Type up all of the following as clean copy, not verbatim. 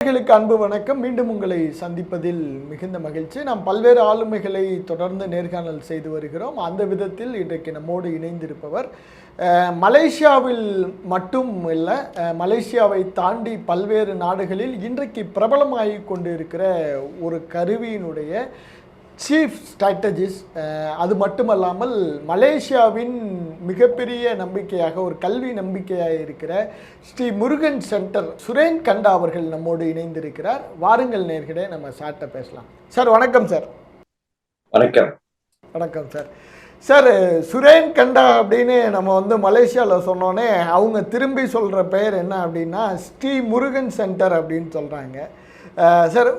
நேயர்களுக்கு அன்பு வணக்கம். மீண்டும் உங்களை சந்திப்பதில் மிகுந்த மகிழ்ச்சி. நாம் பல்வேறு ஆளுமைகளை தொடர்ந்து நேர்காணல் செய்து வருகிறோம். அந்த விதத்தில் இன்றைக்கு நம்மோடு இணைந்திருப்பவர் மலேசியாவில் மட்டும் இல்லை, மலேசியாவை தாண்டி பல்வேறு நாடுகளில் இன்றைக்கு பிரபலமாகி கொண்டிருக்கிற ஒரு கருவியினுடைய சீஃப் ஸ்ட்ராட்டஜிஸ்ட். அது மட்டுமல்லாமல் மலேசியாவின் மிகப்பெரிய நம்பிக்கையாக, ஒரு கல்வி நம்பிக்கையாக இருக்கிற ஸ்ரீ முருகன் சென்டர் சுரேன் கண்டா அவர்கள் நம்மோடு இணைந்திருக்கிறார். வாருங்கள் நேர்களே, நம்ம சார்ட்ட பேசலாம். சார் வணக்கம். சார் வணக்கம். வணக்கம் சார். சார், சுரேன் கண்டா அப்படின்னு நம்ம மலேசியாவில் சொன்னோன்னே அவங்க திரும்பி சொல்கிற பெயர் என்ன அப்படின்னா ஸ்ரீ முருகன் சென்டர் அப்படின்னு சொல்கிறாங்க. சார்,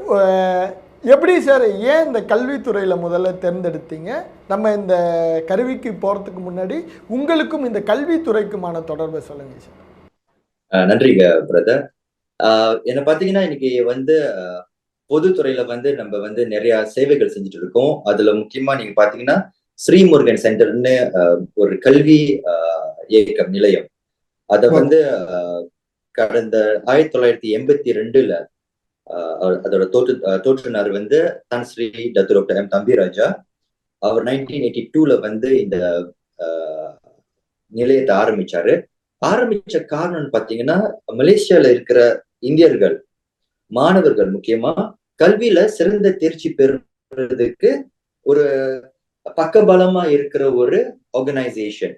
எப்படி சார், ஏன் இந்த கல்வித்துறையில் முதல்ல தேர்ந்தெடுத்தீங்க? நம்ம இந்த கருவிக்கு போகிறதுக்கு முன்னாடி உங்களுக்கும் இந்த கல்வித்துறைக்குமான தொடர்பை சொல்லுங்க சார். நன்றிங்க பிரதர். என்ன பார்த்தீங்கன்னா இன்னைக்கு பொதுத்துறையில நம்ம நிறைய சேவைகள் செஞ்சுட்டு இருக்கோம். அதுல முக்கியமா நீங்க பாத்தீங்கன்னா ஸ்ரீமுருகன் சென்டர்னு ஒரு கல்வி இயக்கம் நிலையம். அத கடந்த 1982 அதோட தோற்றுனர் தான் ஸ்ரீ டாக்டர் எம் தம்பிராஜா. அவர் 1982 இந்த நிலையத்தை ஆரம்பிச்ச காரணம் பாத்தீங்கன்னா, மலேசியால இருக்கிற இந்தியர்கள் மாணவர்கள் முக்கியமா கல்வியில சிறந்த தேர்ச்சி பெறுறதுக்கு ஒரு பக்கபலமா இருக்கிற ஒரு ஆர்கனைசேஷன்.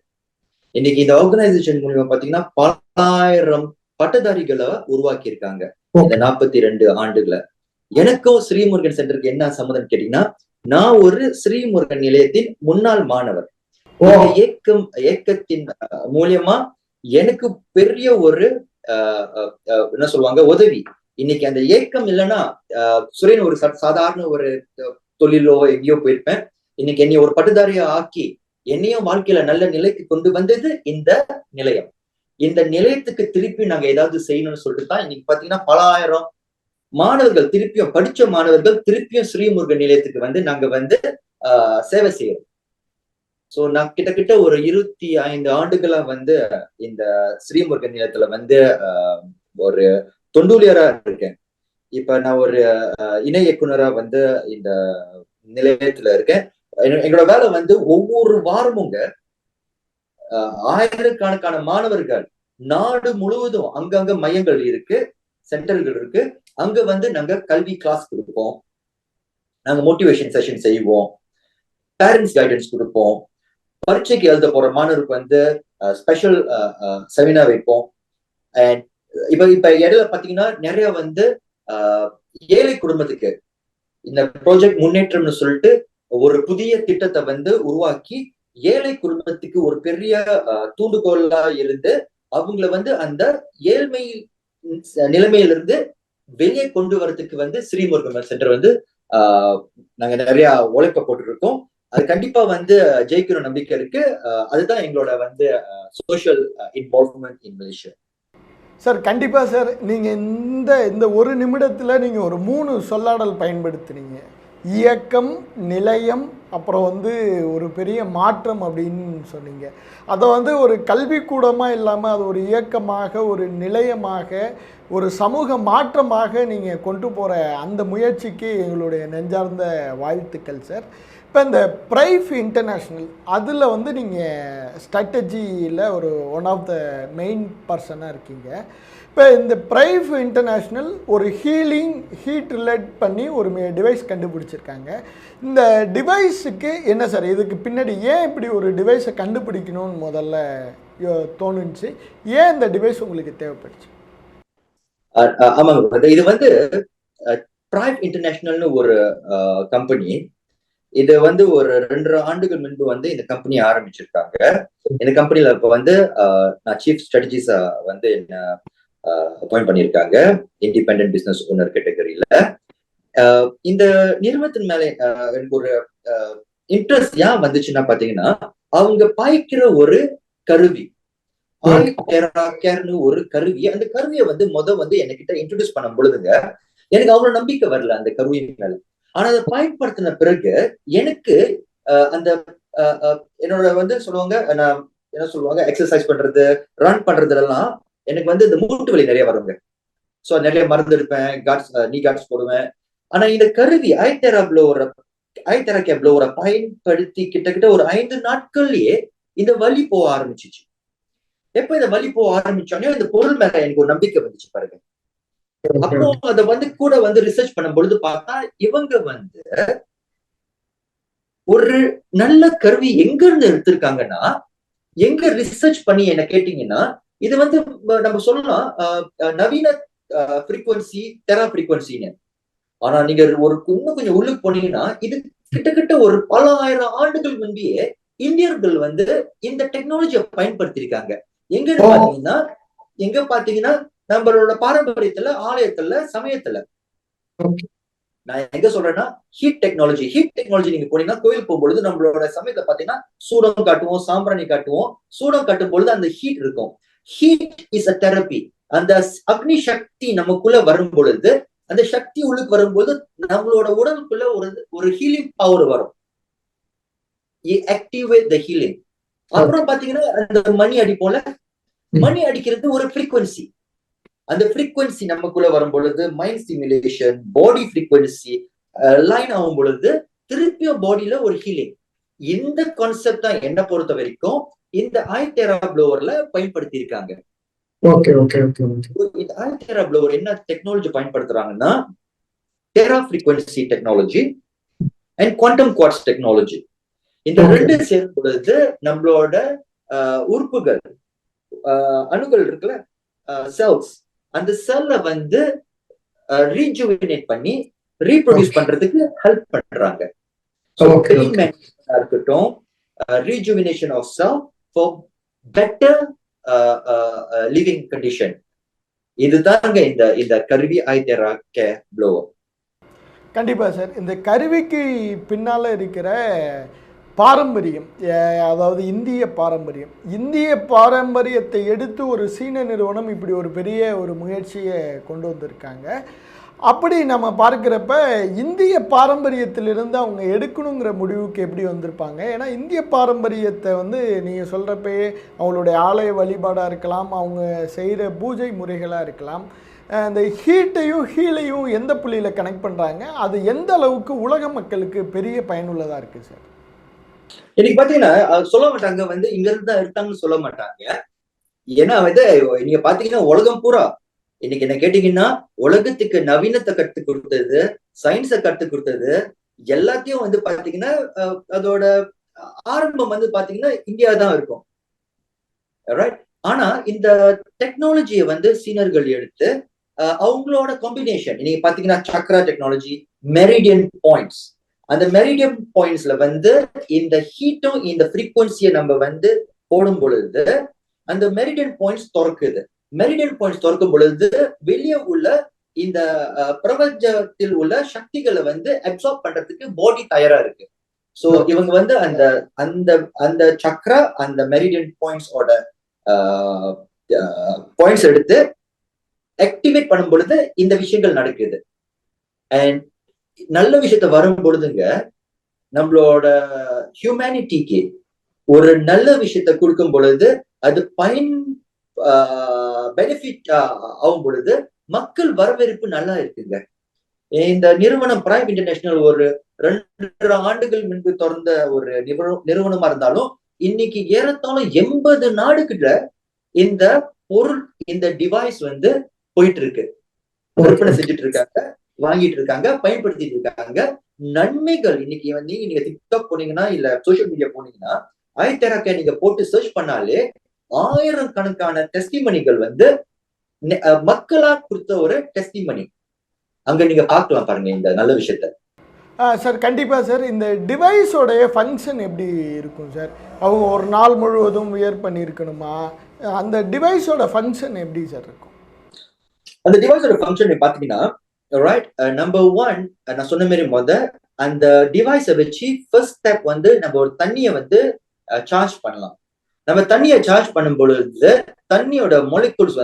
இன்னைக்கு இந்த ஆர்கனைசேஷன் மூலியமா பாத்தீங்கன்னா 10,000 பட்டதாரிகளை உருவாக்கி இருக்காங்க இந்த 42 ஆண்டுகளை. எனக்கும் ஸ்ரீமுருகன் சென்டருக்கு என்ன சம்மதம் கேட்டீங்கன்னா, நான் ஒரு ஸ்ரீமுருகன் நிலையத்தின் முன்னாள் மாணவர். இயக்கத்தின் மூலியமா எனக்கு பெரிய ஒரு என்ன சொல்லுவாங்க உதவி. இன்னைக்கு அந்த இயக்கம் இல்லைன்னா சுரேன் ஒரு சாதாரண ஒரு தொழிலோ எங்கேயோ போயிருப்பேன். இன்னைக்கு என்னைய ஒரு பட்டதாரியா ஆக்கி என்னையும் வாழ்க்கையில நல்ல நிலைக்கு கொண்டு வந்தது இந்த நிலையம். இந்த நிலையத்துக்கு திருப்பி நாங்க ஏதாவது செய்யணும்னு சொல்லிட்டு தான் இன்னைக்கு பாத்தீங்கன்னா 10,000 மாணவர்கள் திருப்பியும் படிச்ச மாணவர்கள் திருப்பியும் ஸ்ரீமுருகன் நிலையத்துக்கு நாங்க சேவை செய்யறோம். சோ நான் கிட்டத்தட்ட ஒரு 25 ஆண்டுகளா இந்த ஸ்ரீமுருகன் நிலையத்துல ஒரு தொண்டூழியரா இருக்கேன். இப்ப நான் ஒரு இணை இயக்குனரா இந்த நிலையத்துல இருக்கேன். எங்களோட வேலை ஒவ்வொரு வாரமுங்க ஆயிரக்கணக்கான மாணவர்கள் நாடு முழுவதும் அங்கங்க மையங்கள் இருக்கு, சென்டர்கள் இருக்கு. அங்க நாங்க கல்வி கிளாஸ் கொடுப்போம், நாங்க மோட்டிவேஷன் செஷன் செய்வோம், பேரண்ட்ஸ் கைடன்ஸ் கொடுப்போம், பரீட்சைக்கு எழுத போற மாணவருக்கு ஸ்பெஷல் செமினார் வைப்போம். அண்ட் இப்ப இடையில பாத்தீங்கன்னா நிறைய ஏழை குடும்பத்துக்கு இந்த ப்ராஜெக்ட் முன்னேற்றம்னு சொல்லிட்டு ஒரு புதிய திட்டத்தை உருவாக்கி ஏழை குடும்பத்துக்கு ஒரு பெரிய தூண்டுகோலா இருந்து அவங்கள அந்த ஏழ்மை நிலைமையிலிருந்து வெளியே கொண்டு வரதுக்கு ஸ்ரீமுருகன் சென்டர் நாங்க நிறைய உழைப்ப போட்டு இருக்கோம். அது கண்டிப்பா ஜெயிக்கிற நம்பிக்கை இருக்கு. அதுதான் எங்களோட social involvement in Malaysia. Sir, கண்டிப்பா சார். நீங்க இந்த ஒரு நிமிடத்துல நீங்க ஒரு 3 சொல்லாடல் பயன்படுத்துனீங்க. இயக்கம், நிலையம், அப்புறம் ஒரு பெரிய மாற்றம் அப்படின்னு சொன்னீங்க. அதை ஒரு கல்விக்கூடமாக இல்லாமல் அது ஒரு இயக்கமாக, ஒரு நிலையமாக, ஒரு சமூக மாற்றமாக நீங்கள் கொண்டு போகிற அந்த முயற்சிக்கு எங்களுடைய நெஞ்சார்ந்த வாழ்த்துக்கள் சார். இப்போ இந்த பிரைஃப் இன்டர்நேஷ்னல் அதில் நீங்கள் ஸ்ட்ராட்டஜியில் ஒரு ஒன் ஆஃப் த மெயின் பர்சனாக இருக்கீங்க. இப்போ இந்த பிரைஃப் இன்டர்நேஷ்னல் ஒரு ஹீட் ரிலேட் பண்ணி ஒரு டிவைஸ் கண்டுபிடிச்சிருக்காங்க. இந்த டிவைஸுக்கு என்ன சார், இதுக்கு பின்னாடி ஏன் இப்படி ஒரு டிவைஸை கண்டுபிடிக்கணும்னு முதல்ல தோணுச்சு? ஏன் இந்த டிவைஸ் உங்களுக்கு தேவைப்படுச்சு? ஆமாங்க, இது பிரைஃப் இன்டர்நேஷ்னல்னு ஒரு கம்பெனி. இது ஒரு 2 ஆண்டுகள் முன்பு இந்த கம்பெனி ஆரம்பிச்சிருக்காங்க. இந்த கம்பெனில இப்ப நான் சீஃப் ஸ்ட்ராட்டஜிஸ்டா என்ன அப்பாயிண்ட் பண்ணியிருக்காங்க இண்டிபெண்டன்ட் பிசினஸ் ஓனர் கேட்டகரியில. இந்த நிறுவனத்தின் மேல எனக்கு ஒரு இன்ட்ரெஸ்ட் ஏன் வந்துச்சுன்னா பாத்தீங்கன்னா, அவங்க பாய்க்கிற ஒரு கருவி, ஒரு கருவி. அந்த கருவியை என்கிட்ட இன்ட்ரோடியூஸ் பண்ணும் பொழுதுங்க எனக்கு அவ்வளவு நம்பிக்கை வரல அந்த கருவியின் மேல. ஆனா அதை பயன்படுத்தின பிறகு எனக்கு அந்த என்னோட சொல்லுவாங்க, நான் என்ன சொல்லுவாங்க, எக்ஸசைஸ் பண்றது, ரன் பண்றதுல எல்லாம் எனக்கு இந்த மூட்டு வலி நிறைய வருங்க. ஸோ நிறைய மருந்து எடுப்பேன், நீ கார்ட்ஸ் போடுவேன். ஆனா இந்த கருவி ஐதெரா ப்ளோவரை பயன்படுத்தி கிட்டத்தட்ட ஒரு 5 நாட்கள்லயே இந்த வலி போக ஆரம்பிச்சிச்சு. எப்ப இந்த வலி போக ஆரம்பிச்சோன்னே இந்த பொருள் மேல எனக்கு ஒரு நம்பிக்கை வந்துச்சு பாருங்க. அப்போ அதை கூட ரிசர்ச் பண்ணும் பொழுது பார்த்தா இவங்க ஒரு நல்ல கருவி எங்க இருந்து எடுத்திருக்காங்கன்னா, எங்க ரிசர்ச் பண்ணி என்ன கேட்டீங்கன்னா, இது நம்ம சொல்லலாம் நவீன ஃப்ரீக்வன்சி தெரா ஃப்ரீக்வன்சின்னு. ஆனா நீங்க இன்னும் கொஞ்சம் உள்ளுக்கு போனீங்கன்னா, இது கிட்டத்தட்ட ஒரு பல ஆயிரம் ஆண்டுகள் முன்பே இந்தியர்கள் இந்த டெக்னாலஜியை பயன்படுத்தியிருக்காங்க. எங்க பாத்தீங்கன்னா நம்மளோட பாரம்பரியத்துல, ஆலயத்துல, சமயத்துல. நான் எங்க சொல்றேன்னா ஹீட் டெக்னாலஜி நீங்க போனீங்கன்னா, கோயில் போகும்பொழுது நம்மளோட சமயத்தை பாத்தீங்கன்னா சூடம் காட்டுவோம், சாம்பிராணி காட்டுவோம். சூடம் காட்டும் பொழுது அந்த ஹீட் இருக்கும். Heat is a therapy. அந்த அக்னி சக்தி நமக்குள்ள வரும் பொழுது, அந்த சக்தி உள்ளுக்கு வரும்போது நம்மளோட உடலுக்குள்ள ஒரு ஹீலிங் பவர் வரும். ஆக்டிவேட் த ஹீலிங். அப்புறம் பாத்தீங்கன்னா அந்த மணி அடிப்போல, மணி அடிக்கிறது ஒரு ஃப்ரீக்வன்சி. அந்த ஃப்ரீக்வன்சி நமக்குள்ள வரும் பொழுது மைண்ட் ஸ்டிமுலேஷன், பாடி ஃப்ரீக்வன்சி லைன் ஆகும் பொழுது திருப்பியும் பாடியில ஒரு ஹீலிங். இந்த கான்செப்ட் தான் என்ன பொறுத்த வரைக்கும் இந்த ஐதெரா ப்ளோவர்ல பயன்படுத்தி இருக்காங்க. இந்த ஐதெரா ப்ளோவர் என்ன டெக்னாலஜி பயன்படுத்துறாங்கன்னா, tera frequency technology and quantum quartz technology. இந்த ரெண்டு சேரும் பொழுது நம்மளோட உறுப்புகள், அணுக்கள் இருக்குல்ல, செல்ஸ், அந்த செல்ல ரீஜுவினேட் பண்ணி ரீப்ரொடியூஸ் பண்றதுக்கு ஹெல்ப் பண்றாங்க. இருக்கட்டும், rejuvenation of cell for better living condition. இதுதாங்க இந்த கருவி ஐதெரா ப்ளோவர். கண்டிப்பா சார். இந்த கருவிக்கு பின்னால இருக்கிற பாரம்பரியம், அதாவது இந்திய பாரம்பரியத்தை எடுத்து ஒரு சீன நிறுவனம் இப்படி ஒரு பெரிய ஒரு முயற்சியை கொண்டு வந்திருக்காங்க. அப்படி நம்ம பார்க்குறப்ப இந்திய பாரம்பரியத்திலிருந்து அவங்க எடுக்கணுங்கிற முடிவுக்கு எப்படி வந்திருப்பாங்க? ஏன்னா இந்திய பாரம்பரியத்தை நீங்கள் சொல்கிறப்பயே அவங்களுடைய ஆலய வழிபாடாக இருக்கலாம், அவங்க செய்கிற பூஜை முறைகளாக இருக்கலாம், இந்த ஹீலையும் எந்த புள்ளியில் கனெக்ட் பண்ணுறாங்க, அது எந்த அளவுக்கு உலக மக்களுக்கு பெரிய பயனுள்ளதாக இருக்குது சார்? இன்னைக்கு பாத்தீங்கன்னா சொல்ல மாட்டாங்க இங்க இருந்து தான் எடுத்தாங்கன்னு சொல்ல மாட்டாங்க. ஏன்னா நீங்க பாத்தீங்கன்னா உலகம் பூரா இன்னைக்கு என்ன கேட்டீங்கன்னா, உலகத்துக்கு நவீனத்தை கத்து கொடுத்தது, சயின்ஸை கத்து கொடுத்தது எல்லாத்தையும் பாத்தீங்கன்னா அதோட ஆரம்பம் பாத்தீங்கன்னா இந்தியா தான் இருக்கும். ஆனா இந்த டெக்னாலஜியை சீனர்கள் எடுத்து அவங்களோட காம்பினேஷன், நீங்க பாத்தீங்கன்னா சக்ரா டெக்னாலஜி, மெரிடியன் பாயிண்ட்ஸ், அந்த மெரிடியன் பாயிண்ட்ஸ்ல இந்த ஹீட்டும் இந்த ஃப்ரீக்வன்சியை நம்ம போடும் பொழுது அந்த மெரிடியன் பாயிண்ட்ஸ் திறக்குது. மெரிடியன் பாயிண்ட்ஸ் திறக்கும் பொழுது வெளியே உள்ள இந்த பிரபஞ்சத்தில் உள்ள சக்திகளை அப்சார்ப் பண்றதுக்கு பாடி தயாரா இருக்கு. சோ இவங்க அந்த அந்த அந்த சக்ரா, அந்த மெரிடியன் பாயிண்ட்ஸோட பாயிண்ட்ஸ் எடுத்து ஆக்டிவேட் பண்ணும் பொழுது இந்த விஷயங்கள் நடக்குது. அண்ட் நல்ல விஷயத்த வரும் பொழுதுங்க, நம்மளோட ஹியூமனிட்டிக்கு ஒரு நல்ல விஷயத்த கொடுக்கும் பொழுது அது பெனிஃபிட் ஆகும் பொழுது மக்கள் வரவேற்பு நல்லா இருக்குங்க. இந்த நிறுவனம் பிரைம் இன்டர்நேஷனல் ஒரு 2 ஆண்டுகள் முன்பு திறந்த ஒரு நிறுவனமா இருந்தாலும் இன்னைக்கு ஏறத்தாழ 80 நாடுகிட்ட இந்த பொருள், இந்த டிவைஸ் போயிட்டு இருக்கு, விற்பனை செஞ்சுட்டு இருக்காங்க, வாங்கிட்டு இருக்காங்க, பயன்படுத்திட்டு இருக்காங்க. நன்மைகள் இன்னைக்கு நீங்க டிக்டாக் போனீங்கன்னா இல்ல சோசியல் மீடியா போனீங்கன்னா ஐதெரா நீங்க போட்டு சர்ச் பண்ணாலே ஆயிரக்கணக்கான டெஸ்டிமனிகள் மக்களா கொடுத்த ஒரு டெஸ்டிமனி அங்க நீங்க பார்க்கலாம் பாருங்க இந்த நல்ல விஷயத்த. சார் கண்டிப்பா சார். இந்த டிவைஸோடைய ஃபங்க்ஷன் எப்படி இருக்கும் சார்? அவங்க ஒரு நாள் முழுவதும் வியர் பண்ணியிருக்கணுமா? அந்த டிவைஸோட ஃபங்க்ஷன் எப்படி சார் இருக்கும்? அந்த டிவைஸோட ஃபங்க்ஷன் பாத்தீங்கன்னா, ரைட், நம்பர் 1 நான் சொன்ன மாதிரி அந்த டிவைஸை வச்சு ஃபர்ஸ்ட் ஸ்டெப் நம்ம ஒரு தண்ணியை சார்ஜ் பண்ணலாம். நம்ம தண்ணியை சார்ஜ் பண்ணும் பொழுது தண்ணியோட மாலிகூல்ஸ்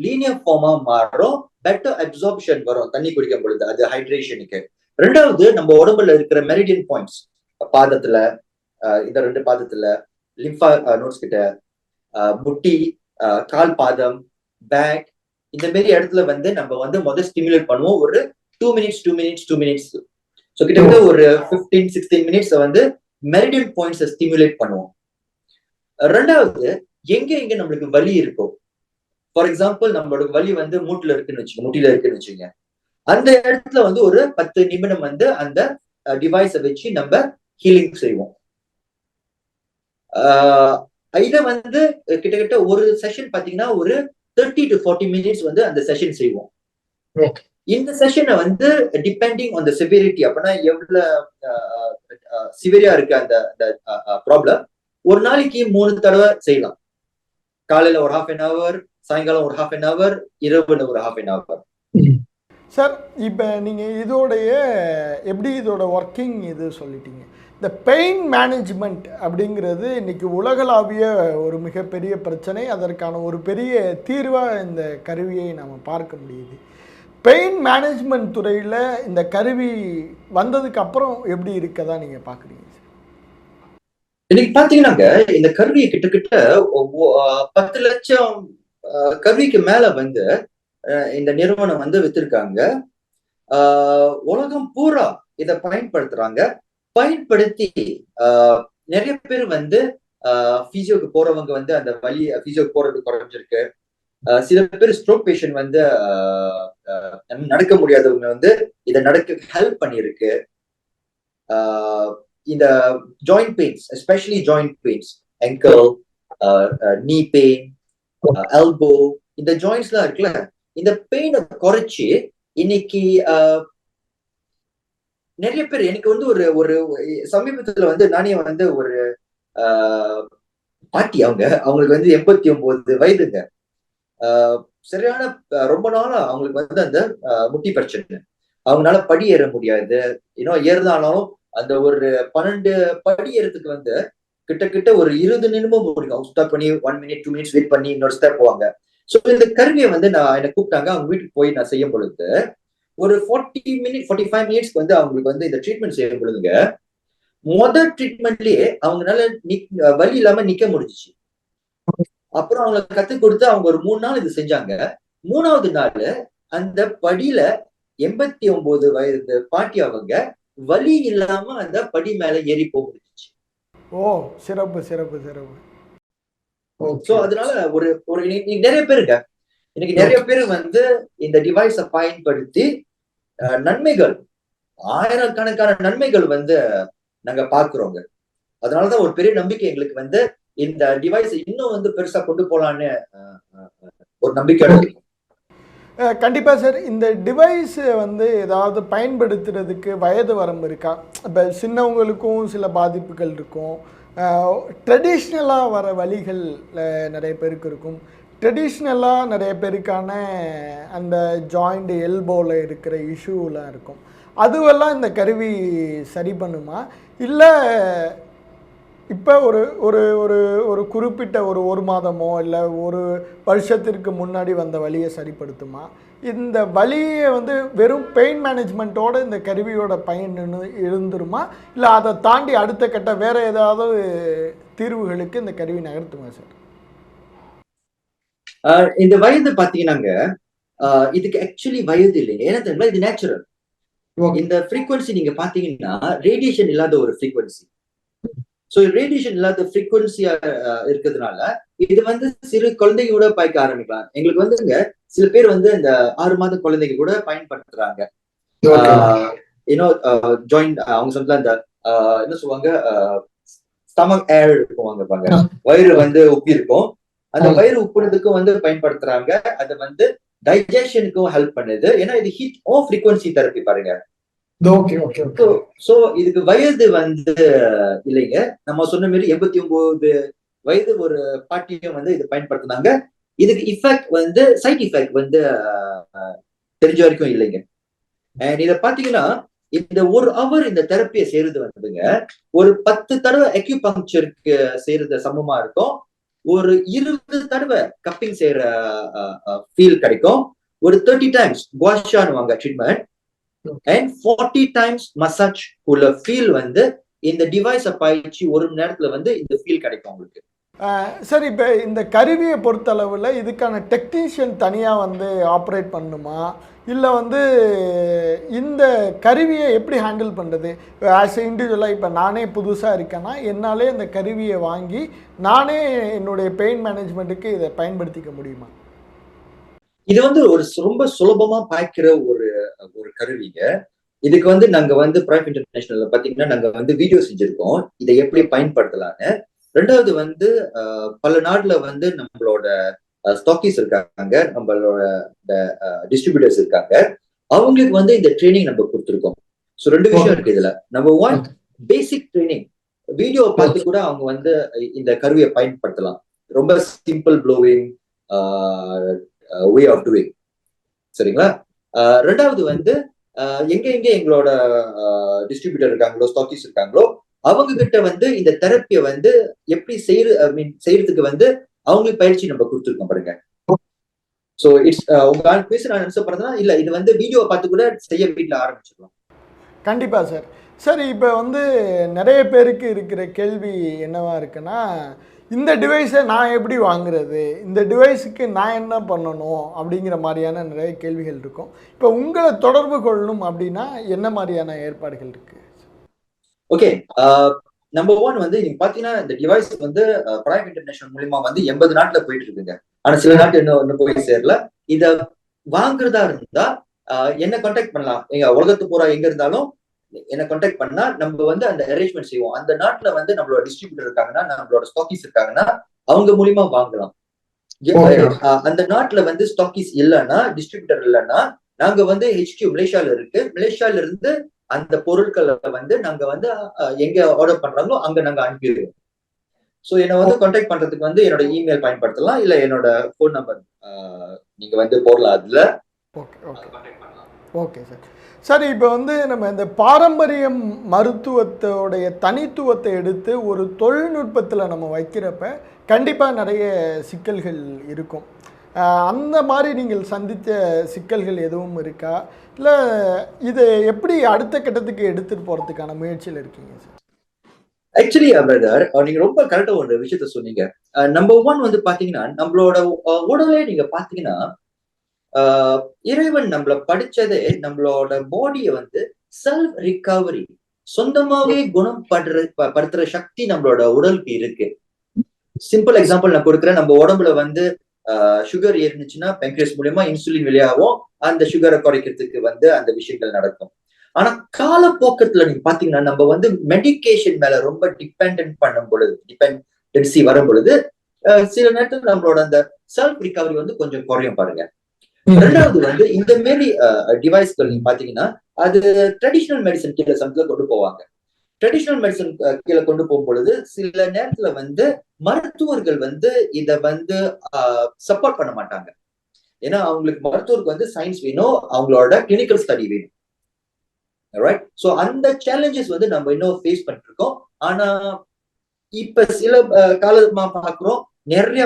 லீனியர் ஃபார்மா மாறும், பெட்டர் அப்சார்ப்ஷன் வரும் தண்ணி குடிக்கும் பொழுது, அது ஹைட்ரேஷனுக்கு. ரெண்டாவது, நம்ம உடம்புல இருக்கிற மெரிடியன் பாயிண்ட்ஸ், பாதத்துல, இந்த 2 பாதத்துல, லிம்பா நோட்ஸ் கிட்ட, முட்டி, கால் பாதம், பேக், இந்த மாதிரி இடத்துல வந்து நம்ம வந்து முதல் ஸ்டிமுலேட் பண்ணுவோம் ஒரு 2 மினிட்ஸ். ஸோ கிட்டத்தட்ட ஒரு 15-16 மினிட்ஸ் வந்து மெரிடியன் பாயிண்ட்ஸ் ஸ்டிமுலேட் பண்ணுவோம். ரெண்டாவது, எங்க நம்மளுக்கு வலி இருக்கும், ஃபார் எக்ஸாம்பிள் நம்மளோட வலி வந்து முட்டில இருக்குன்னு வச்சுங்க, அந்த இடத்துல வந்து ஒரு 10 நிமிடம் வந்து அந்த டிவைஸை வச்சு நம்ம ஹீலிங் செய்வோம். இதை வந்து கிட்டத்தட்ட ஒரு செஷன் பாத்தீங்கன்னா ஒரு 30 to 40 மினிட்ஸ் வந்து அந்த செஷன் செய்வோம். இந்த செஷனை வந்து டிபெண்டிங் ஆன் த சிவியரிட்டி, அப்படின்னா எவ்வளவு சிவியரா இருக்கு அந்த ப்ராப்ளம், ஒரு நாளைக்கு 3 தடவை செய்யலாம். காலையில ஒரு 1/2 an hour, சாயங்காலம் ஒரு 1/2 an hour, இரவுல ஒரு 1/2 an hour. சார், இப்போ நீங்கள் இதோட ஒர்க்கிங் இது சொல்லிட்டீங்க. இந்த பெயின் மேனேஜ்மெண்ட் அப்படிங்கிறது இன்னைக்கு உலகளாவிய ஒரு மிகப்பெரிய பிரச்சனை. அதற்கான ஒரு பெரிய தீர்வாக இந்த கருவியை நாம் பார்க்க முடியுது. பெயின் மேனேஜ்மெண்ட் துறையில் இந்த கருவி வந்ததுக்கு அப்புறம் எப்படி இருக்கதா நீங்கள் பார்க்குறீங்க? இன்னைக்கு பாத்தீங்கன்னாங்க இந்த கருவியை கிட்டத்தட்ட 10 லட்சம் கருவிக்கு மேல வந்து இந்த நிறுவனம் வந்து வித்திருக்காங்க. உலகம் பூரா இதை பயன்படுத்தி நிறைய பேர் வந்து பிசியோக்கு போறவங்க வந்து அந்த வலி பிசியோக்கு போறது குறைஞ்சிருக்கு. சில பேர் ஸ்ட்ரோக் பேஷண்ட் வந்து நடக்க முடியாதவங்க வந்து இதை நடக்க ஹெல்ப் பண்ணிருக்கு. இந்த joint pains, especially joint pains, ankle, knee pain, elbow, இந்த ஜாயிண்ட்ஸ் எல்லாம் இருக்குல்ல, இந்த பெயினை குறைச்சி இன்னைக்கு நிறைய பேர், எனக்கு வந்து ஒரு சமீபத்துல வந்து நானே வந்து ஒரு பாட்டி, அவங்களுக்கு வந்து 89 வயதுங்க. சரியான ரொம்ப நாளா அவங்களுக்கு வந்து அந்த முட்டி பிரச்சனை, அவங்களால படி ஏற முடியாது. ஏறினாலும் அந்த ஒரு 12 படி ஏறதுக்கு வந்து கிட்டத்தட்ட ஒரு 20 நிமிடம் முடியும். ஸ்டாப் பண்ணி 1 minute 2 minutes வெயிட் பண்ணி இன்னொரு ஸ்டெப் போவாங்க. ஸோ இந்த கருவியை வந்து என்ன கூப்பிட்டாங்க, அவங்க வீட்டுக்கு போய் நான் செய்யும் பொழுது ஒரு 45 மினிட்ஸ்க்கு வந்து அவங்களுக்கு வந்து இந்த ட்ரீட்மெண்ட் செய்யும் பொழுதுங்க, முதல் ட்ரீட்மெண்ட்லயே அவங்களால வலி இல்லாம நிக்க முடிஞ்சிச்சு. அப்புறம் அவங்களுக்கு கத்து கொடுத்து அவங்க ஒரு 3 நாள் இது செஞ்சாங்க. 3வது நாள் அந்த படியில 89 வயது பாட்டி அவங்க வலி இல்லாம அந்த படி மேல ஏறி போக முடிஞ்சிச்சு. ஓ, சிறப்பு சிறப்பு சிறப்பு. சோ அதனால ஒரு நிறைய பேருங்க, இன்னைக்கு நிறைய பேர் வந்து இந்த டிவைஸை பயன்படுத்தி நன்மைகள், ஆயிரக்கணக்கான நன்மைகள் வந்து நாங்க பாக்குறோங்க. அதனாலதான் ஒரு பெரிய நம்பிக்கை எங்களுக்கு வந்து இந்த டிவைஸ் இன்னும் வந்து பெருசா கொண்டு போலான்னு ஒரு நம்பிக்கை இருக்கு. கண்டிப்பா சார். இந்த டிவைஸ் வந்து ஏதாவது பயன்படுத்துறதுக்கு வயது வரம்பு இருக்கா? இப்போ சின்னவங்களுக்கும் சில பாதிப்புகள் இருக்கும், ட்ரெடிஷ்னலாக வர வழிகள் நிறைய பேருக்கு இருக்கும், ட்ரெடிஷ்னலாக நிறைய பேருக்கான அந்த ஜாயிண்ட் எல்போவில் இருக்கிற இஷ்யூலாம் இருக்கும். அதுவெல்லாம் இந்த கருவி சரி பண்ணுமா, இல்லை இப்போ ஒரு ஒரு ஒரு ஒரு குறிப்பிட்ட ஒரு மாதமோ இல்லை ஒரு வருஷத்திற்கு முன்னாடி வந்த வலியை சரிப்படுத்துமா? இந்த வலியை வந்து வெறும் பெயின் மேனேஜ்மெண்ட்டோட இந்த கருவியோட பயன் இருந்துருமா, இல்லை அதை தாண்டி அடுத்த கட்ட வேற ஏதாவது தீர்வுகளுக்கு இந்த கருவி நகர்த்துமா சார்? இந்த வயது பாத்தீங்கன்னாங்க, இதுக்கு ஆக்சுவலி வயது இல்லை, ஏன்னா தெரியுமா, இது நேச்சுரல். இந்த ஃப்ரீக்வன்சி நீங்க பாத்தீங்கன்னா ரேடியேஷன் இல்லாத ஒரு ஃப்ரீக்வன்சி. சோ ரேடியேஷன் இல்லாத ஃப்ரீக்வன்சியா இருக்கிறதுனால இது வந்து சிறு குழந்தைங்க பாய்க்க ஆரம்பிக்கலாம். எங்களுக்கு வந்துங்க சில பேர் வந்து இந்த 6 மாத குழந்தைங்க கூட பயன்படுத்துறாங்க. ஜாயிண்ட் அவங்க சொல்ல இந்த என்ன சொல்லுவாங்க, ஸ்டமக் ஏர் இருக்குவாங்க, வயிறு வந்து உப்பி இருக்கும், அந்த வயிறு உப்புறதுக்கும் வந்து பயன்படுத்துறாங்க. அது வந்து டைஜஷனுக்கும் ஹெல்ப் பண்ணுது. ஏன்னா இது ஹீட் ஓ ஃப்ரீக்வன்சி தெரப்பி பாருங்க. சோ இதுக்கு வயது வந்து இல்லைங்க. நம்ம சொன்ன மாதிரி 89 வயது ஒரு பாட்டியும் வந்து இது பயன்படுத்தினாங்க. இதுக்கு இஃபெக்ட் வந்து சைட் இஃபெக்ட் வந்து தெரிஞ்ச வரைக்கும் இல்லைங்க. அண்ட் இதை பாத்தீங்கன்னா இந்த 1 hour இந்த தெரப்பியை செய்யறது வந்துங்க ஒரு 10 தடவை அக்யூபங்க்சருக்கு செய்யறது சமமா இருக்கும். ஒரு 20 தடவை கப்பிங் செய்யற ஃபீல் கிடைக்கும். ஒரு 30 times குவாஷானுவாங்க ட்ரீட்மெண்ட், and 40 times மசாஜ் உள்ள ஃபீல் வந்து இந்த டிவைஸை பாய்ச்சி 1 மணி நேரத்துல வந்து இந்த ஃபீல் கிடைக்கும் உங்களுக்கு. சரி, இப்போ இந்த கருவியை பொறுத்தளவில் இதுக்கான டெக்னீஷியன் தனியாக வந்து ஆப்ரேட் பண்ணணுமா, இல்லை வந்து இந்த கருவியை எப்படி ஹேண்டில் பண்ணுறது? ஆஸ் எ இண்டிவிஜுவலாக இப்போ நானே புதுசாக இருக்கேன்னா என்னாலே இந்த கருவியை வாங்கி நானே என்னுடைய பெயின் மேனேஜ்மெண்ட்டுக்கு இதை பயன்படுத்திக்க முடியுமா? இது வந்து ஒரு ரொம்ப சுலபமா பாய்க்கிற ஒரு ஒரு கருவிங்க. இதுக்கு வந்து நாங்க வந்து பிரைவேட் இன்டர்நேஷனல்ல பாத்தீங்கன்னா நாங்க வந்து வீடியோ செஞ்சிருக்கோம் இதை எப்படி பயன்படுத்தலான்னு. ரெண்டாவது வந்து பல நாடுல வந்து நம்மளோட ஸ்டாக்கிஸ் இருக்காங்க, நம்மளோட டிஸ்ட்ரிபியூட்டர்ஸ் இருக்காங்க, அவங்களுக்கு வந்து இந்த ட்ரைனிங் நம்ம கொடுத்துருக்கோம். ஸோ ரெண்டு விஷயம் இருக்கு இதுல. Number one, basic training. Video பார்த்து கூட அவங்க வந்து இந்த கருவியை பயன்படுத்தலாம். ரொம்ப simple flowing way of doing. சரிங்களா? ரெண்டாவது வந்து எங்க எங்க எங்களோட டிஸ்ட்ரிபியூட்டர் இருக்காங்களோ, ஸ்டாக்கிஸ் இருக்காங்களோ, அவங்க கிட்ட வந்து இந்த தெரப்பியை வந்து எப்படி செய்யறதுக்கு வந்து அவங்களுக்கு பயிற்சி நம்ம கொடுத்துருக்கோம் பாருங்க. சோ இட்ஸ் உங்க பேச நான் ஆன்சர் பண்ணதுனா இல்ல, இது வந்து வீடியோ பார்த்து கூட செய்ய வீட்டில் ஆரம்பிச்சிடலாம். கண்டிப்பா சார். சரி, இப்போ வந்து நிறைய பேருக்கு இருக்கிற கேள்வி என்னவா இருக்குன்னா, இந்த டிவைஸை நான் எப்படி வாங்குறது, இந்த டிவைஸுக்கு நான் என்ன பண்ணணும் அப்படிங்கிற மாதிரியான நிறைய கேள்விகள் இருக்கும். இப்போ உங்களை தொடர்பு கொள்ளணும் அப்படின்னா என்ன மாதிரியான ஏற்பாடுகள் இருக்கு? ஓகே, நம்பர் ஒன் வந்து நீங்க பாத்தீங்கன்னா இந்த டிவைஸ் வந்து பிரைம் இன்டர்நேஷனல் மூலியமா வந்து 80 நாட்டுல போயிட்டு இருக்குங்க. ஆனா சில நாட்டு இன்னும் போய் சேரல. இத வாங்குறதா இருந்தா என்ன கான்டாக்ட் பண்ணலாம். எங்க உலகத்து பூரா எங்க இருந்தாலும் என்ன கான்டாக்ட் பண்ணா நம்ம வந்து அந்த அரேஞ்ச்மெண்ட் செய்வோம். அந்த நாட்டுல வந்து நம்மளோட டிஸ்ட்ரிபியூட்டர் இருக்காங்கன்னா, நம்மளோட ஸ்டாக்கிஸ் இருக்காங்கன்னா அவங்க மூலியமா வாங்கலாம். அந்த நாட்டுல வந்து ஸ்டாக்கிஸ் இல்லைன்னா, டிஸ்ட்ரிபியூட்டர் இல்லைன்னா, நாங்க வந்து ஹெச்கியூ மலேசியால இருக்கு, மலேசியால இருந்து அந்த பொருட்களை வந்து நாங்க வந்து எங்க ஆர்டர் பண்றாங்களோ அங்க நாங்க அனுப்பிடுவோம். ஸோ என்னை வந்து கான்டாக்ட் பண்றதுக்கு வந்து என்னோட இமெயில் பயன்படுத்தலாம், இல்ல என்னோட போன் நம்பர் நீங்க வந்து போடலாம் அதுல. Okay okay okay sir. சரி, இப்போ வந்து நம்ம இந்த பாரம்பரியம் மருத்துவத்தோடைய தனித்துவத்தை எடுத்து ஒரு தொழில்நுட்பத்தில் நம்ம வைக்கிறப்ப கண்டிப்பாக நிறைய சிக்கல்கள் இருக்கும். அந்த மாதிரி நீங்கள் சந்தித்த சிக்கல்கள் எதுவும் இருக்கா, இல்லை இதை எப்படி அடுத்த கட்டத்துக்கு எடுத்துகிட்டு போகிறதுக்கான முயற்சியில் இருக்கீங்க சார்? ஆக்சுவலி பிரதர், நீங்க ரொம்ப கரெக்டா ஒரு விஷயத்த சொன்னீங்க. நம்பர் ஒன் வந்து பாத்தீங்கன்னா நம்மளோட உடலே நீங்க பாத்தீங்கன்னா இறைவன் நம்மள படிச்சதே நம்மளோட பாடியை வந்து செல்ஃப் ரிகவரி, சொந்தமாவே படுத்துற சக்தி நம்மளோட உடலுக்கு இருக்கு. சிம்பிள் எக்ஸாம்பிள் நான் கொடுக்குறேன். நம்ம உடம்புல வந்து சுகர் ஏறிச்சுன்னா பென்க்ரியஸ் மூலியமா இன்சுலின் வெளியாகும், அந்த சுகரை குறைக்கிறதுக்கு வந்து அந்த விஷயங்கள் நடக்கும். ஆனா காலப்போக்கத்துல நீங்க பாத்தீங்கன்னா நம்ம வந்து மெடிக்கேஷன் மேல ரொம்ப டிபெண்ட் பண்ணும் பொழுது, டிபெண்டன்சி வரும் பொழுது சில நேரத்துல நம்மளோட அந்த செல்ஃப் ரிகவரி வந்து கொஞ்சம் குறையும் பாருங்க. ரெண்டாவது வந்து இந்த மாரி டிவைஸ்கள் நீங்க பாத்தீங்கன்னா அது ட்ரெடிஷனல் மெடிசன் கீழே சமத்துல கொண்டு போவாங்க. ட்ரெடிஷனல் மெடிசன் கீழே கொண்டு போகும் பொழுது சில நேரத்துல வந்து மருத்துவர்கள் வந்து இத வந்து சப்போர்ட் பண்ண மாட்டாங்க. ஏன்னா அவங்களுக்கு மருத்துவருக்கு வந்து சயின்ஸ் வேணும், அவங்களோட கிளினிக்கல் ஸ்டடி வேணும். ரைட்? சோ அந்த சேலஞ்சஸ் வந்து நம்ம இன்னும் ஃபேஸ் பண்ணிட்டு இருக்கோம். ஆனா இப்ப சில காலமா பாக்குறோம் நிறைய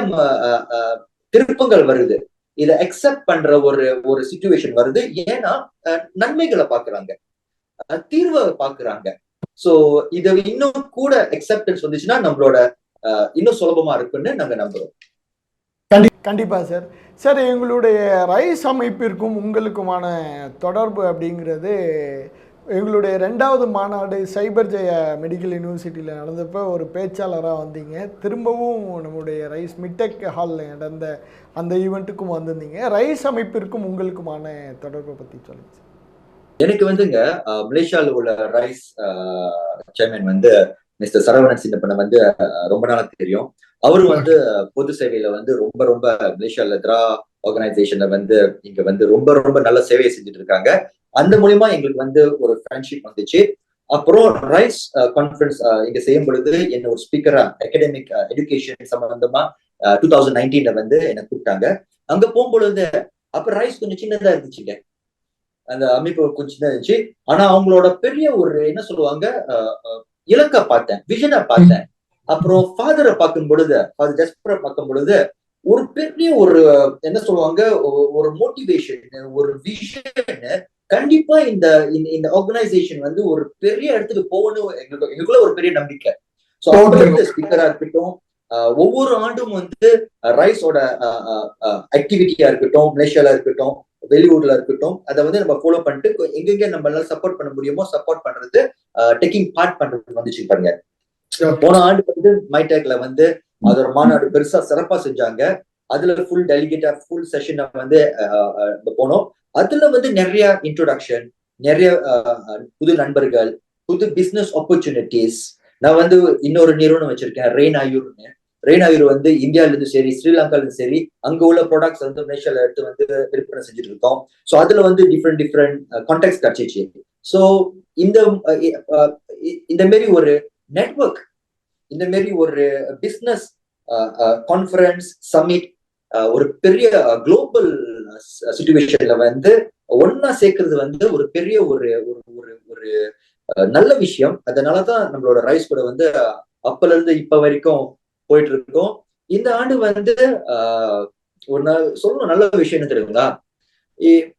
திருப்பங்கள் வருது. இதை அக்செப்ட் பண்ற ஒரு சிச்சுவேஷன் வருது. ஏன்னா நன்மைகளை பாக்குறாங்க, தீர்வை பாக்குறாங்க. சோ இது இன்னும் கூட அக்செப்டன்ஸ் வந்துச்சுன்னா நம்மளோட இன்னும் சுலபமா இருக்குன்னு நாங்க நம்புறோம். கண்டிப்பா சார். சார், எங்களுடைய ரைஸ் அமைப்பிற்கும் உங்களுக்குமான தொடர்பு அப்படிங்கிறது எங்களுடைய 2வது மாநாடு சைபர் ஜெயா மெடிக்கல் யூனிவர்சிட்டியில் நடந்தப்போ ஒரு பேச்சாளராக வந்தீங்க. திரும்பவும் நம்முடைய ரைஸ் மிட்டெக் ஹாலில் நடந்த அந்த ஈவெண்ட்டுக்கும் வந்திருந்தீங்க. ரைஸ் அமைப்பிற்கும் உங்களுக்குமான தொடர்பை பற்றி சொல்லுங்க சார். எனக்கு வந்துங்க மலேசியாவில் உள்ள ரைஸ் சேர்மன் வந்து மிஸ்டர் சரவணன் சின்னப்பனை வந்து ரொம்ப நாளா தெரியும். அவரு வந்து பொது சேவையில வந்து ரொம்ப ரொம்ப மலேசியால திரா ஆர்கனைசேஷன்ல வந்து இங்க வந்து ரொம்ப ரொம்ப நல்ல சேவையை செஞ்சுட்டு இருக்காங்க. அந்த மூலியமா எங்களுக்கு வந்து ஒரு ஃப்ரெண்ட்ஷிப் வந்துச்சு. அப்புறம் ரைஸ் கான்ஃபரன்ஸ் இங்க செய்யும் பொழுது என்ன ஒரு ஸ்பீக்கரா அகாடமிக் எஜுகேஷன் சம்பந்தமா 2019 வந்து என்ன கூப்பிட்டாங்க. அங்க போகும்பொழுது அப்ப ரைஸ் கொஞ்சம் சின்னதா இருந்துச்சுங்க, அந்த அமைப்பு கொஞ்சம் சின்னதா இருந்துச்சு. ஆனா அவங்களோட பெரிய ஒரு என்ன சொல்லுவாங்க இலக்க பார்த்தேன், விஷனை பார்த்தேன். அப்புறம் ஃபாதரை பார்க்கும் பொழுது, ஃபாதர் ஜஸ்பரை பார்க்கும் பொழுது ஒரு பெரிய ஒரு என்ன சொல்லுவாங்க ஒரு மோட்டிவேஷன், ஒரு விஷன். கண்டிப்பா இந்த இந்த ஆர்கனைசேஷன் வந்து ஒரு பெரிய இடத்துக்கு போகணும் எங்களுக்குள்ள ஒரு பெரிய நம்பிக்கை. சோ ஸ்பீக்கரா இருக்கட்டும், ஒவ்வொரு ஆண்டும் வந்து ரைஸோட ஆக்டிவிட்டியா இருக்கட்டும், மலேசியால இருக்கட்டும், வெளியூர்ல இருக்கட்டும், அதை வந்து நம்ம ஃபாலோ பண்ணிட்டு எங்கெங்க நம்மளால சப்போர்ட் பண்ண முடியுமோ சப்போர்ட் பண்றது, டேக்கிங் பார்ட் பண்றது வந்துச்சு பாருங்க. போன ஆண்டு வந்து மைடெக்ல வந்து அதோட மாநாடு பெருசா சிறப்பா செஞ்சாங்க. அதுல ஃபுல் டெலிகேட்டா ஃபுல் செஷன் வந்து போனோம். அதுல வந்து நிறைய இன்ட்ரோடக்ஷன், நிறைய புது நண்பர்கள், புது பிசினஸ் ஆப்பர்ச்சுனிட்டிஸ். நான் வந்து இன்னொரு நிறுவனம் வச்சிருக்கேன், ரெய்னாயூர்னு. ரெய்னாயூர் வந்து இந்தியால இருந்து சரி, ஸ்ரீலங்கால இருந்து சரி, அங்க உள்ள ப்ராடக்ட்ஸ் வந்து மலேசியால எடுத்து வந்து விற்பனை செஞ்சுட்டு இருக்கோம். ஸோ அதுல வந்து டிஃப்ரெண்ட் கான்டாக்ட்ஸ் கிடைச்சிச்சு. ஸோ இந்த இந்த மாரி ஒரு நெட்வொர்க், இந்த மாரி ஒரு பிசினஸ் கான்ஃபரன்ஸ் சமிட், ஒரு பெரிய குளோபல் சிச்சுவேஷன்ல வந்து ஒன்னா சேர்க்கறது வந்து ஒரு பெரிய ஒரு ஒரு ஒரு நல்ல விஷயம். அதனாலதான் நம்மளோட ரைஸ் கூட வந்து அப்பல இருந்து இப்ப வரைக்கும் போயிட்டு இருக்கோம். இந்த ஆண்டு வந்து ஒரு சொல்லணும் நல்ல விஷயம் என்ன தெரியுங்களா,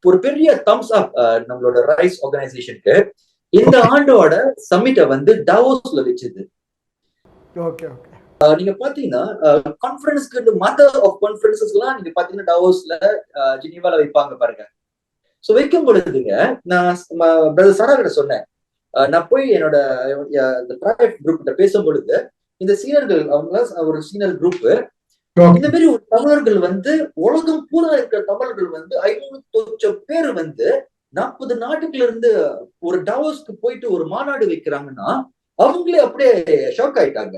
ஒரு பெரிய தம்ஸ் அப் நம்மளோட ரைஸ் ஆர்கனைசேஷனுக்கு. இந்த ஆண்டோட சமிட்டை வந்து டாவோஸ்ல வச்சது. நீங்க பாத்தீங்கன்னா கான்ஃபரன்ஸ்க்கு மதர் ஆஃப் கான்ஃபரன்சஸ் எல்லாம் நீங்க பாத்தீங்கன்னா டாவோஸ்ல, ஜெனீவால வைப்பாங்க பாருங்க. சோ வைக்கும் பொழுதுங்க, நான் பிரதர் சரா கிட்ட சொன்னேன், நான் போய் என்னோட பிரைவேட் குரூப் கிட்ட பேசும் பொழுது, இந்த சீனியர்கள் அவங்க ஒரு சீனியர் குரூப், இந்த மாதிரி ஒரு தமிழர்கள் வந்து உலகம் பூரா இருக்கிற தமிழர்கள் வந்து 500 பேர் வந்து 40 நாட்டுக்குள்ள இருந்து ஒரு டாவோஸ்க்கு போயிட்டு ஒரு மாநாடு வைக்கிறாங்கன்னா அவங்களே அப்படியே ஷாக் ஆயிட்டாங்க.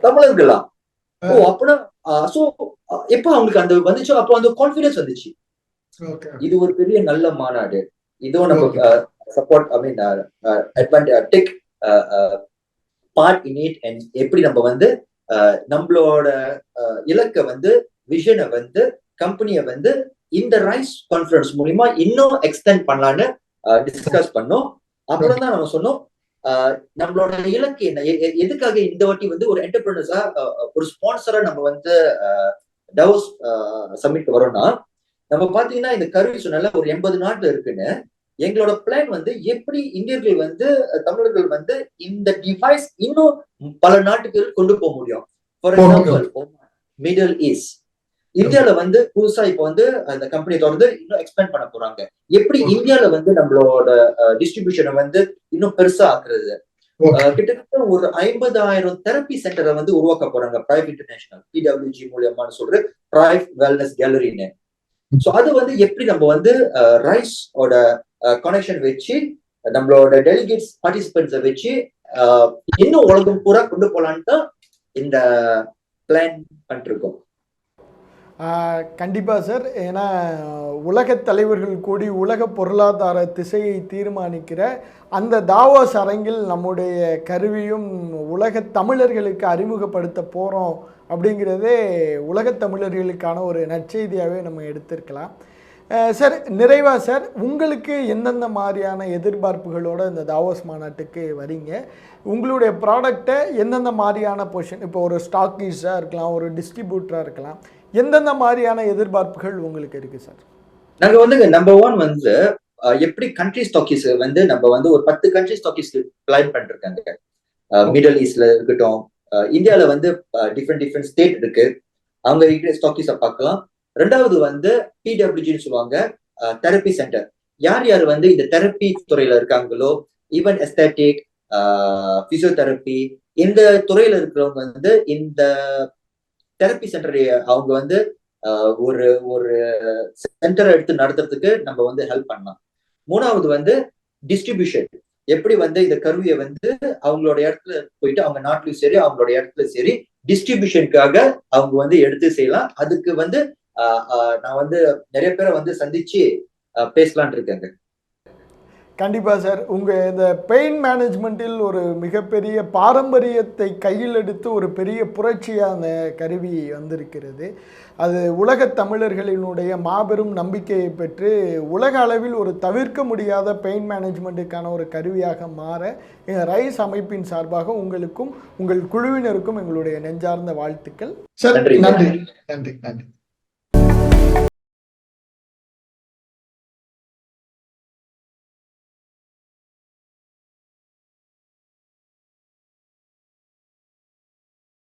தமிழர்களா? ஓ அப்படின்னா எப்ப அவங்களுக்கு அந்த வந்துச்சோ அப்போ அந்த கான்பிடன்ஸ் வந்துச்சு, இது ஒரு பெரிய நல்ல மாநாடு, இதுவும் நம்ம support I mean take part in it. And எப்படி நம்ம வந்து நம்மளோட இலக்க வந்து விஷனை வந்து கம்பெனியை வந்து இந்த ரைஸ் கான்ஃபரன்ஸ் மூலியமா இன்னும் எக்ஸ்டெண்ட் பண்ணலான்னு டிஸ்கஸ் பண்ணோம். அப்புறம் தான் நம்ம சொன்னோம், நம்மளோட இலக்கு என்ன, எதுக்காக இந்த வாட்டி வந்து ஒரு என்டர்பிரினர்ஸா ஒரு ஸ்பான்சரா நம்ம வந்து டாவோஸ் சமிட் வரோம்னா, நம்ம பாத்தீங்கன்னா இந்த கருவி சொன்னால ஒரு 80 நாட்டுல இருக்குன்னு, எங்களோட பிளான் வந்து எப்படி இந்தியர்கள் வந்து தமிழர்கள் வந்து இந்த டிவைஸ் இன்னும் பல நாட்டுக்கு கொண்டு போக முடியும். ஃபார் எக்ஸாம்பிள் மிடில் ஈஸ்ட், இந்தியால வந்து புதுசா இப்ப வந்து அந்த கம்பெனி தொடர்ந்து இன்னும் எக்ஸ்பேண்ட் பண்ண போறாங்க. எப்படி இந்தியால வந்து நம்மளோட டிஸ்ட்ரிபியூஷனை வந்து இன்னும் பெருசா ஆக்குறது. கிட்டத்தட்ட ஒரு 50,000 தெரப்பி சென்டரை வந்து உருவாக்க போறாங்க பிரைவ் இன்டர்நேஷனல், PWG மூலியமானு சொல்ற பிரைவ் வெல்னஸ் கேலரின்னு. சோ அது வந்து எப்படி நம்ம வந்து ரைஸோட கனெக்ஷன் வச்சு நம்மளோட டெலிகேட்ஸ் பார்ட்டிசிபென்ட்ஸை வச்சு இன்னும் உலகம் பூரா கொண்டு போலான்னு தான் இந்த பிளான் பண்ணிருக்கோம். கண்டிப்பாக சார். ஏன்னா உலகத் தலைவர்கள் கூடி உலக பொருளாதார திசையை தீர்மானிக்கிற அந்த தாவோஸ் அரங்கில் நம்முடைய கருவியும் உலக தமிழர்களுக்கு அறிமுகப்படுத்த போகிறோம் அப்படிங்கிறதே உலகத் தமிழர்களுக்கான ஒரு நற்செய்தியாகவே நம்ம எடுத்திருக்கலாம். சார், நிறைவாக சார், உங்களுக்கு எந்தெந்த மாதிரியான எதிர்பார்ப்புகளோடு இந்த தாவோஸ் மாநாட்டுக்கு வரீங்க? உங்களுடைய ப்ராடக்டை எந்தெந்த மாதிரியான பொசிஷன், இப்போ ஒரு ஸ்டாக்கீஸாக இருக்கலாம், ஒரு டிஸ்ட்ரிபியூட்டராக இருக்கலாம், எந்தெந்த மாதிரியான எதிர்பார்ப்புகள் உங்களுக்கு இருக்கு சார்? நாங்க வந்து நம்பர் 1 வந்து எப்படி கண்ட்ரி ஸ்டாக்கீஸ் வந்து நம்ம வந்து ஒரு 10 கண்ட்ரி ஸ்டாக்கீஸ் பிளான் பண்ணிருக்காங்க. மிடில் ஈஸ்ட்ல இருக்கட்டும், இந்தியால வந்து டிஃப்ரெண்ட் ஸ்டேட் இருக்கு, அவங்க இருக்கிற ஸ்டாக்கீஸை பார்க்கலாம். ரெண்டாவது வந்து PWGன்னு சொல்லுவாங்க, தெரப்பி சென்டர். யார் யார் வந்து இந்த தெரப்பி துறையில இருக்காங்களோ, ஈவன் எஸ்தெட்டிக், பிசியோதெரப்பி, இந்த துறையில இருக்கிறவங்க வந்து இந்த தெரப்பி சென்டர் அவங்க வந்து ஒரு ஒரு சென்டரை எடுத்து நடத்துறதுக்கு நம்ம வந்து ஹெல்ப் பண்ணலாம். மூணாவது வந்து டிஸ்ட்ரிபியூஷன், எப்படி வந்து இந்த கருவியை வந்து அவங்களோட இடத்துல போயிட்டு அவங்க நாட்டிலும் சரி அவங்களோட இடத்துல சரி டிஸ்ட்ரிபியூஷனுக்காக அவங்க வந்து எடுத்து செய்யலாம். அதுக்கு வந்து நான் வந்து நிறைய பேரை வந்து சந்திச்சு பேசலான் இருக்கேங்க. கண்டிப்பாக சார். உங்கள் இந்த பெயின் மேனேஜ்மெண்ட்டில் ஒரு மிகப்பெரிய பாரம்பரியத்தை கையில் எடுத்து ஒரு பெரிய புரட்சியாக அந்த கருவி வந்திருக்கிறது. அது உலகத் தமிழர்களினுடைய மாபெரும் நம்பிக்கையை பெற்று உலக அளவில் ஒரு தவிர்க்க முடியாத பெயின் மேனேஜ்மெண்ட்டுக்கான ஒரு கருவியாக மாற எங்கள் ரைஸ் அமைப்பின் சார்பாக உங்களுக்கும் உங்கள் குழுவினருக்கும் எங்களுடைய நெஞ்சார்ந்த வாழ்த்துக்கள். நன்றி. நன்றி நன்றி நன்றி.